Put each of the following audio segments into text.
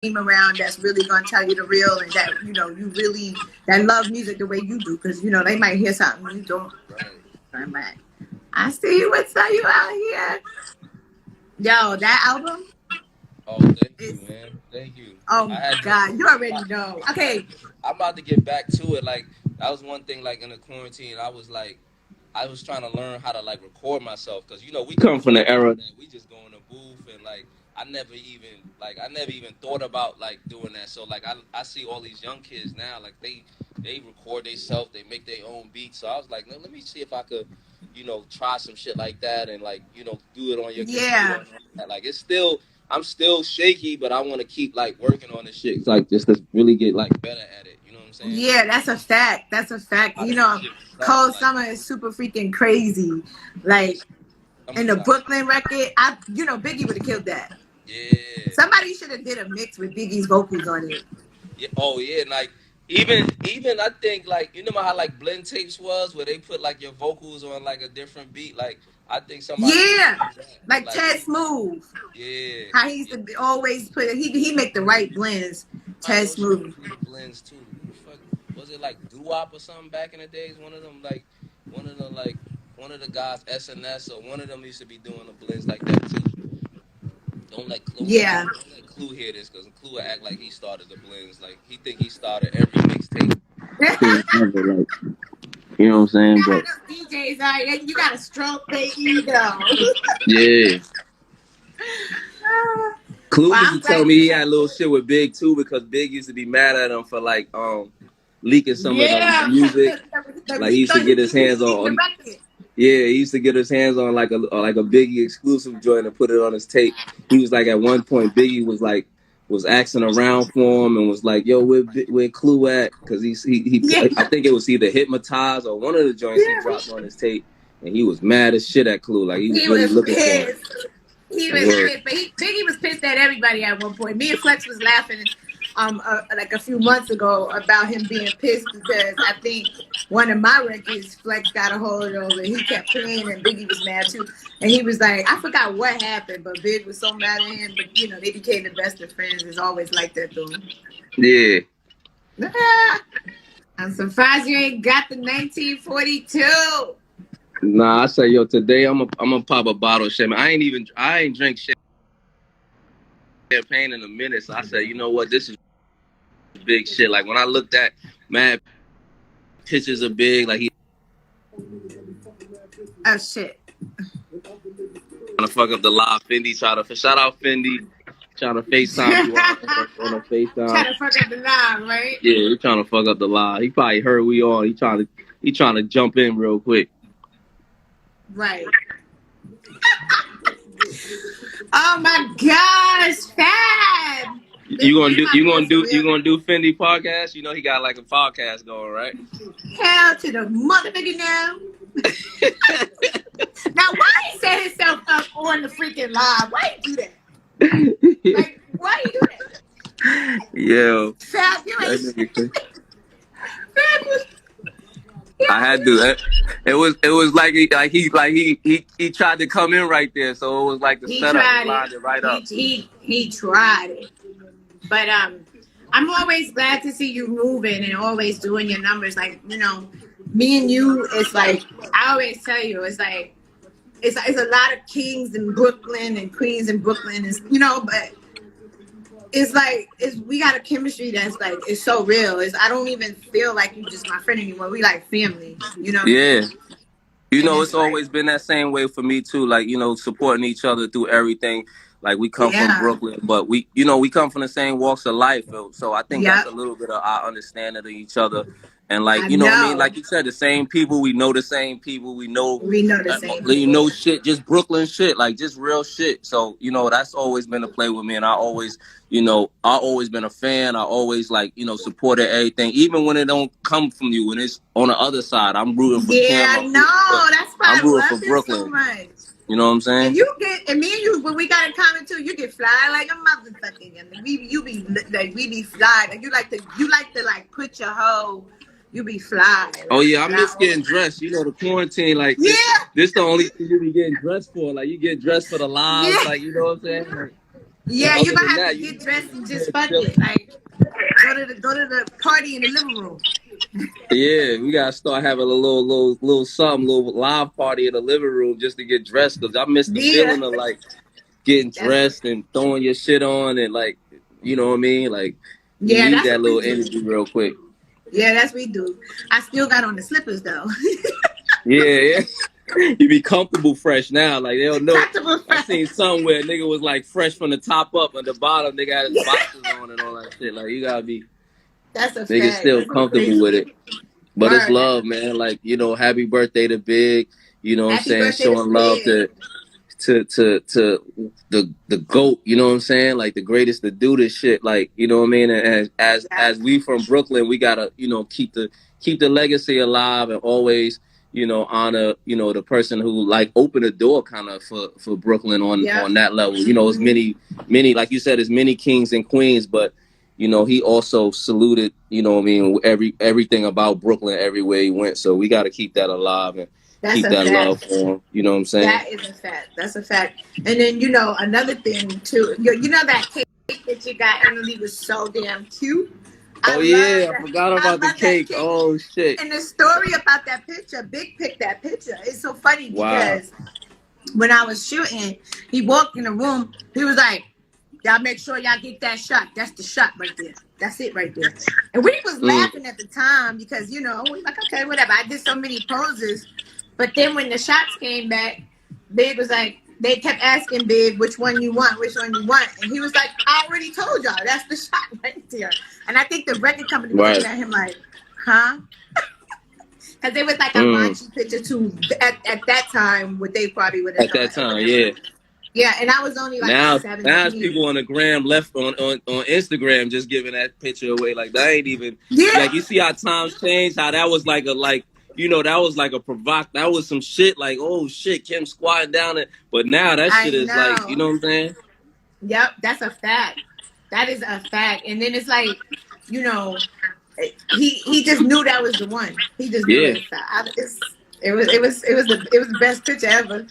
team around that's really gonna tell you the real and that you really that love music the way you do because they might hear something you don't. Right. Turn back. I see you. What's up, you out here? Yo, that album Oh, thank you, is. man. Thank you. Oh I had to. God, you already know. Okay. I'm about to get back to it. Like that was one thing. Like in the quarantine, I was trying to learn how to like record myself because we come from the era that we just go in the booth and like I never even thought about like doing that. So like I see all these young kids now like they record themselves, they make their own beats. So I was like, let me see if I could try some shit like that and like do it on your Yeah. computer. Like I'm still shaky, but I want to keep like working on this shit, like just to really get like better at it. You know what I'm saying? Yeah, that's a fact. That's a fact. How to make shit suck, Cold like Summer is super freaking crazy. Like I'm in gonna the try. Brooklyn record, Biggie would have killed that. Yeah. Somebody should have did a mix with Biggie's vocals on it. Yeah. Oh yeah. And like even I think like how like blend tapes was where they put like your vocals on like a different beat. Like I think somebody should Yeah, do that. like Like Ted Smooth. yeah. How he used to always put it. He make the right blends. Somebody Ted else should Smooth. do the blends too. Who the fuck was it like Doo-Wop or something back in the days? One of them like one of the guys SNS or one of them used to be doing the blends like that too. Yeah. Don't let Clue hear this because Clue will act like he started the blends. Like he think he started every mixtape. Like, you know what I'm saying? But DJs are you gotta stroke their ego. yeah. Clue Well, used I'm to tell glad me you he said had a little shit with Big too because Big used to be mad at him for like leaking some of the yeah. music. Like he He used to thought get his he hands leaked the on. record. Yeah, he used to get his hands on like a Biggie exclusive joint and put it on his tape. He was like at one point Biggie was asking around for him and was like, "Yo, where Clue at?" Because he Yeah. I think it was either Hypnotize or one of the joints he dropped on his tape, and he was mad as shit at Clue. Like he was He really was looking for him. pissed. He was pissed. But Biggie was pissed at everybody at one point. Me and Flex was laughing like a few months ago about him being pissed because I think one of my records Flex got a hold of and he kept playing and Biggie was mad too. And he was like, I forgot what happened, but Big was so mad at him. But they became the best of friends. It's always like that though. Yeah. I'm surprised you ain't got the 1942. Nah, I say yo, today I'm gonna pop a bottle of champagne. I ain't drink champagne in a minute. So I said, you know what, this is big shit. Like when I looked at mad pictures of Big, like he Oh shit. trying to fuck up the live. Fendi shout out Fendi, trying to FaceTime you on a FaceTime. Trying to fuck up the live, right? Yeah, he trying to fuck up the live. He probably heard we on. He trying to jump in real quick. Right. Oh my gosh, Fab! You gonna do Fendi podcast? You know he got like a podcast going, right? Hell to the motherfucker now. Now why he set himself up on the freaking live? Why you do that? Like, why you do that? Yo. Fab, you ain't Fab was I had to. It was like he tried to come in right there, so it was like the setup. He lined it right up. He tried it, but I'm always glad to see you moving and always doing your numbers. Like me and you, it's like I always tell you, it's like it's a lot of kings in Brooklyn and queens in Brooklyn, but. It's like we got a chemistry that's like it's so real. I don't even feel like you just my friend anymore. We like family, Yeah. It's always been that same way for me too. Like, supporting each other through everything. Like we come from Brooklyn, but we come from the same walks of life. So I think that's a little bit of our understanding of each other. And like, what I mean? Like you said, the same people, we know the same people, we know the same people. Shit, just Brooklyn shit, like just real shit. So, that's always been a play with me. And I always, I always been a fan. I always supported everything, even when it don't come from you. When it's on the other side, I'm rooting for Cam. That's why I'm rooting for Brooklyn. So much. You know what I'm saying? And me and you, when we got in common too, you get fly like a motherfucker. And we be fly. Like you like to like put your whole. You be fly. Like, oh yeah, I miss getting dressed. The quarantine, like this the only thing you be getting dressed for. Like you get dressed for the lives, like you know what I'm saying? Like, Yeah, you're Other gonna than have that, to you get dressed and just just fuck chilling. it. Like go to the party in the living room. Yeah, we gotta start having a little something, little live party in the living room just to get dressed. Cause I miss the Yeah, feeling of like getting that's dressed and throwing your shit on and like, you know what I mean? Like you yeah, need that's that what we little do. energy real quick. Yeah, that's what we do. I still got on the slippers though. Yeah, yeah. You be comfortable fresh now. Like they don't know. Comfortable I fresh. seen somewhere nigga was like fresh from the top up and the bottom nigga had his boxes on and all that shit. Like you gotta be That's a nigga fact. still That's so comfortable with crazy. it. But it's Word. love, man. Like, you know, happy birthday to Big. You know what I'm Happy saying? birthday to Showing love Big. to the GOAT, you know what I'm saying? Like the greatest to do this shit. Like, you know what I mean? And Yeah. as we from Brooklyn, we gotta, you know, keep the legacy alive and always, you know, honor, you know, the person who like opened the door kind of for Brooklyn Yep. on that level. You know, as many like you said, as many kings and queens, but you know, he also saluted, you know what I mean, everything about Brooklyn everywhere he went. So we got to keep that alive and That's keep a that love fact. for him. You know what I'm saying? That is a fact. That's a fact. And then another thing too. You know that cake that you got, Emily, was so damn cute. I Oh love yeah, I that. forgot I about the love that cake. cake. Oh shit! And the story about that picture, Big picked that picture. It's so funny Wow. because when I was shooting, he walked in the room. He was like, "Y'all make sure y'all get that shot. That's the shot right there. That's it right there." And we was Mm, laughing at the time because we like, okay, whatever. I did so many poses, but then when the shots came back, Big was like, they kept asking Big which one you want, and he was like, "I already told y'all. That's the shot right there." And I think the record company was right. looking at him like, "Huh?" Because it was like a Mm. raunchy picture too at that time, what they probably would have At that thought or time, whatever. yeah. Yeah, and I was only like Now it's 17. people on the gram left on Instagram just giving that picture away. Like that ain't even Yeah, like you see how times change. How that was like a like you know that was like a provoc. That was some shit like oh shit Kim squatting down it. But now that I shit is like you know. know what I'm saying? Yep, that's a fact. That is a fact. And then it's like, you know, he just knew that was the one. He just knew Yeah. it. So it was the best picture ever.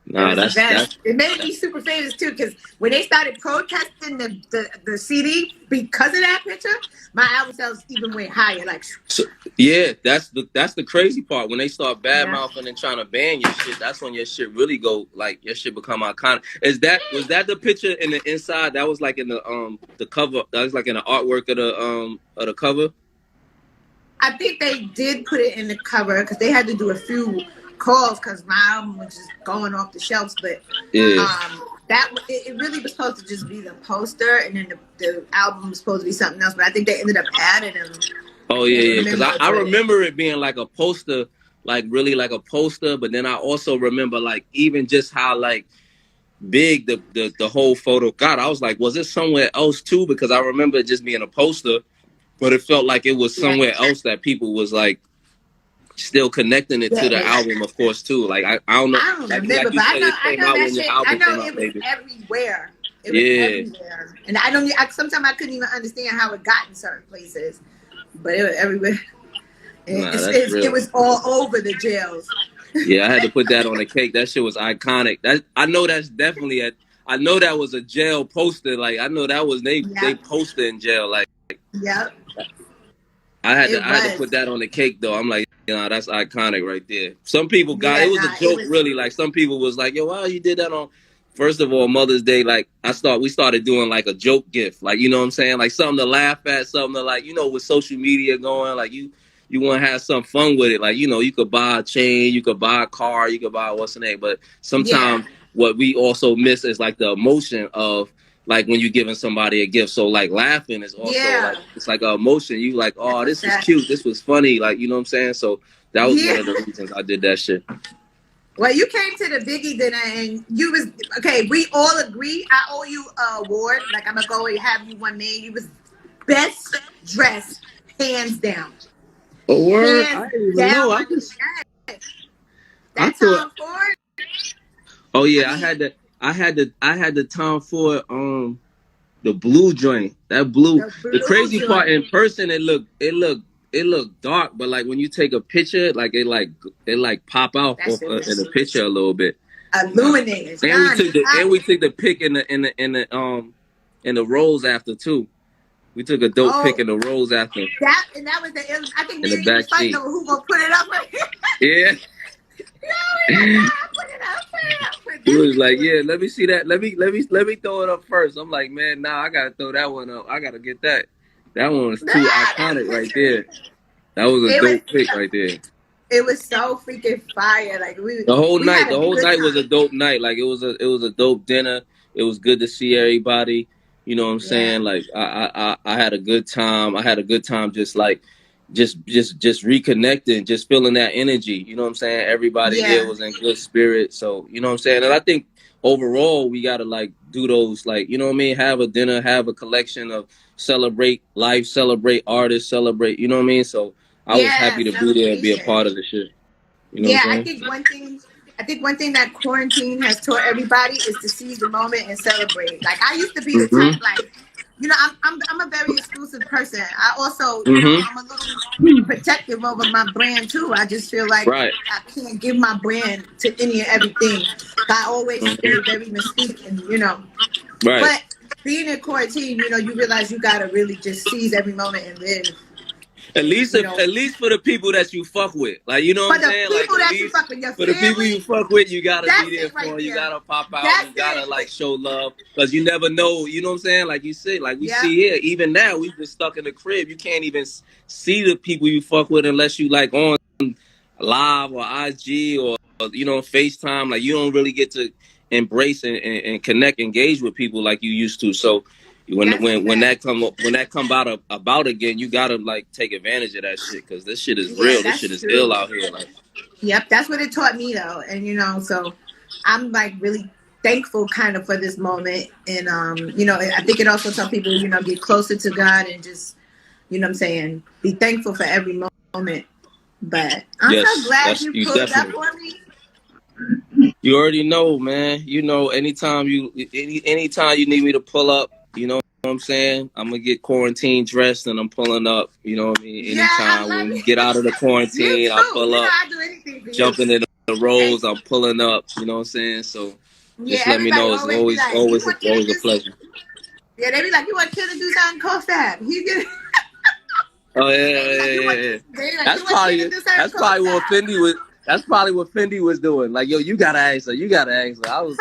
It Nah, was the that's best. It made me super famous too because when they started protesting the CD because of that picture, my album sales even went higher. Like, so, yeah. That's the crazy part when they start bad yeah. mouthing and trying to ban your shit. That's when your shit really go like your shit become iconic. Was that the picture in the inside? That was like in the cover. That was like in the artwork of the cover. I think they did put it in the cover because they had to do a few calls because my album was just going off the shelves. But Yeah. it really was supposed to just be the poster, and then the album was supposed to be something else. But I think they ended up adding them. Oh I can't yeah, yeah. Because remember, I but remember it being like a poster, like really like a poster. But then I also remember like even just how like big the whole photo got. I was like, was it somewhere else too? Because I remember it just being a poster, but it felt like it was yeah, somewhere else that people was like still connecting it to the yeah. album, of course, too. Like I don't know, I don't remember, like you but said, it I came know out that when your shit. I album know came out, it was maybe. everywhere. It was Yeah, everywhere, and I don't. Sometimes I couldn't even understand how it got in certain places, but it was everywhere. nah, that's It real. was all over the jails. Yeah, I had to put that on the cake. That shit was iconic. That I know that's definitely a. I know that was a jail poster. Like I know that was they Yep, poster in jail. Like yep. It I had to was. put that on the cake though. I'm like, you know, that's iconic right there. Some people got it Yeah, was a nah. It joke was. really. Like some people was like, yo, wow, you did that on. First of all, Mother's Day, like we started doing like a joke gift, like you know what I'm saying, like something to laugh at, something to like you know with social media going, like you want to have some fun with it, like you know you could buy a chain, you could buy a car, you could buy what's the name, but Yeah, sometimes what we also miss is like the emotion of like when you're giving somebody a gift. So like laughing is also like yeah. it's like an emotion. You like, oh, That's a this was fact. cute, this was funny, like you know what I'm saying. So that was one Yeah. of the reasons I did that shit. Well, you came to the Biggie dinner and you was okay. We all agree. I owe you an award. Like I'm gonna go and have you one made. You was best dressed, hands down, Oh word, I hands didn't even know. down. I That thought. Tom Ford. Oh I yeah, mean, I had the Tom Ford the blue joint. That blue. the The blue crazy part joint. in person it looked dark, but like when you take a picture, like it like pop out That shit in was the picture a little bit. Illuminated. And we took the pic in the rows after too. We took a dope pic in the rows after. That was I think in the me back was fighting seat. over who gonna put it up. Yeah. Put it up. He was like, yeah, let me see that. Let me throw it up first. I'm like, man, nah, I gotta throw that one up. I gotta get that. That one was too iconic right there. That was a dope pic right there. It was so freaking fire. Like the whole night was a dope night. Like it was a dope dinner. It was good to see everybody. You know what I'm saying? Like I had a good time. I had a good time just reconnecting, just feeling that energy. You know what I'm saying? Everybody there was in good spirit. So, you know what I'm saying? And I think overall we gotta like do those, like, you know what I mean? Have a dinner, have a collection of celebrate life, celebrate artists, celebrate, you know what I mean? So I was happy to be there and be a part of the shit. You know I think one thing that quarantine has taught everybody is to seize the moment and celebrate. Like I used to be the type, like, you know, I'm a very exclusive person. I also, you know, I'm a little protective over my brand too. I just feel like I can't give my brand to any and everything. I always stay very mystique and, you know. But being in quarantine, you know, you realize you gotta really just seize every moment and live. At least for the people that you fuck with. Like, you know what I'm saying? Like, for the people you fuck with, you gotta be there for them. You gotta pop out. You gotta, like, show love. Because you never know. You know what I'm saying? Like you said, like we see here. Even now, we just stuck in the crib. You can't even see the people you fuck with unless you, like, on live or IG or, you know, FaceTime. Like, you don't really get to embrace and connect, engage with people like you used to. So, when that come about again, you gotta like take advantage of that shit, because this shit is real. This shit is ill out here. Like, yep, that's what it taught me though, and you know, so I'm like really thankful kind of for this moment, and you know, I think it also taught people, you know, get closer to God and just, you know what I'm saying, be thankful for every moment. But I'm so glad you pulled up for me. You already know, man. You know, anytime you need me to pull up, you know what I'm saying? I'm going to get quarantine dressed and I'm pulling up, you know what I mean? Anytime when we get out of the quarantine, I'll pull up, jumping in the rows, I'm pulling up, you know what I'm saying? So just let me know. It's always a pleasure. Yeah, they be like, you want Kill to do something? Call Fab. He get Oh, yeah. That's probably what Fendi was. That's probably what Fendi was doing. Like, yo, you gotta ask her. I was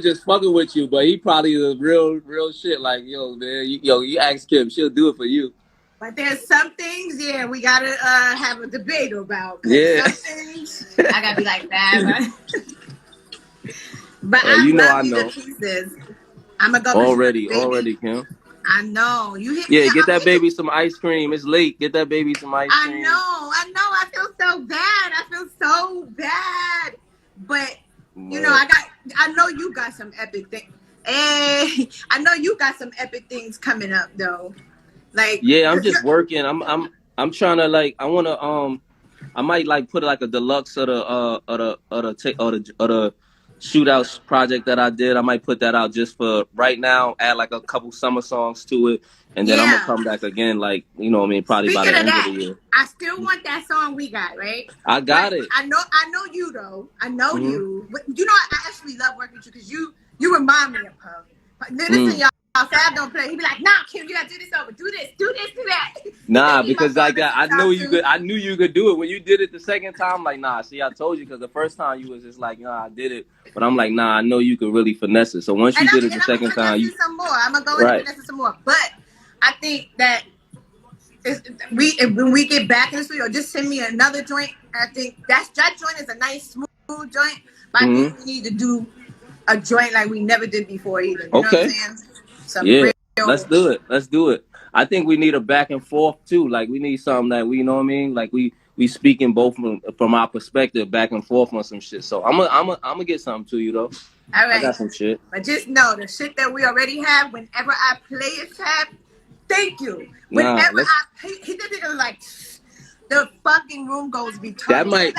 just fucking with you, but he probably the real shit. Like, yo, man, you ask Kim, she'll do it for you. But there's some things, we gotta have a debate about. Yeah. Some things, I gotta be like that. But you know, I know. I'm gonna go already, Kim. I know. You hit me. Get that baby some ice cream. It's late. Get that baby some ice cream. I know. I feel so bad. But you know, I know you got some epic things. Hey, I know you got some epic things coming up though. Like, yeah, I'm just working. I'm trying to, like, I wanna I might like put like a deluxe of the shootouts project that I did. I might put that out just for right now, add like a couple summer songs to it, and then I'm gonna come back again, like, you know what I mean, probably by the end of the year. I still want that song we got, right? I got it. I know you though. I know you. But you know, I actually love working with you because you remind me of her. Listen, y'all. Fab don't play. He be like, nah, Kim, you gotta do this over. Do this, do that. Nah, because like I knew you could do it. When you did it the second time, like, nah, see, I told you, because the first time you was just like, nah, I did it. But I'm like, nah, I know you could really finesse it. So once you did it the second time, I'm gonna go and finesse it some more. But I think that when we get back in the studio, just send me another joint. I think that joint is a nice smooth joint. But I think we need to do a joint like we never did before either. You know what I'm saying? Let's do it. I think we need a back and forth too. Like, we need something that we, you know what I mean? Like, we speaking both from our perspective, back and forth on some shit. So I'm gonna get something to you though. All right. I got some shit. But just know the shit that we already have. Whenever I play it, Fab, thank you. Whenever he did it like. The fucking room goes between. That might.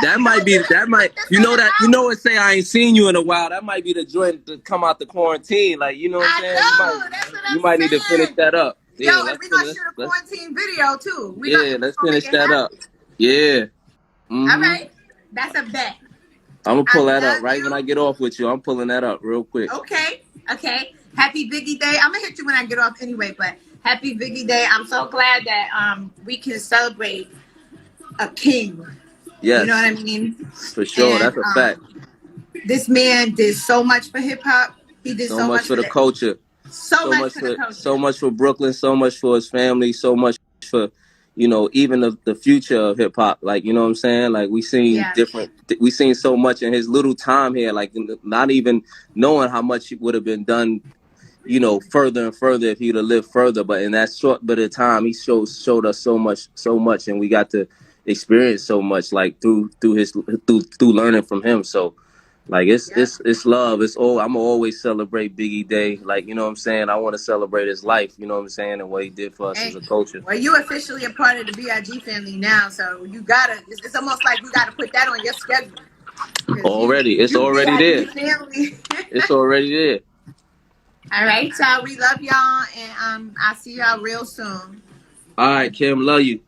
You know what? Say I ain't seen you in a while. That might be the joint to come out the quarantine. Like, you know what I'm saying? You might need to finish that up. Yo, and we gonna shoot a quarantine video too. Let's finish that up. Yeah. All right, that's a bet. I'm gonna I pull that up love right when I you. get off with you. I'm pulling that up real quick. Okay. Happy Biggie Day. I'm gonna hit you when I get off anyway, but happy Biggie Day. I'm so glad that we can celebrate a king. Yes. You know what I mean? For sure. And That's a fact. this man did so much for hip hop. He did so much for the culture. So much for the culture. So much for Brooklyn, so much for his family, so much for, even the future of hip hop. Like, you know what I'm saying? Like, we seen we seen so much in his little time here, like not even knowing how much would have been done, further and further if he'd have lived further. But in that short bit of time, he showed us so much, and we got to experience so much, like through learning from him. So, like, it's love. It's all. I'm gonna always celebrate Biggie Day. Like, you know what I'm saying? I want to celebrate his life. You know what I'm saying? And what he did for us as a culture. Well, you officially a part of the BIG family now, so you gotta. It's almost like you gotta put that on your schedule. It's already there. Family. It's already there. All right, y'all. We love y'all, and I'll see y'all real soon. All right, Kim. Love you.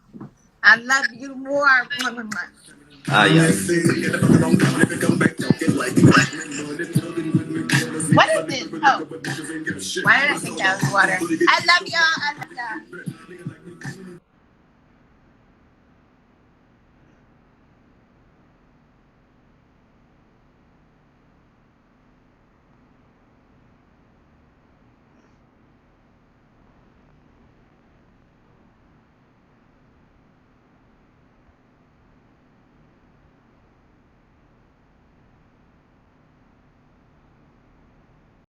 I love you more. Yeah. What is this? Oh, why did I think that was water? I love y'all.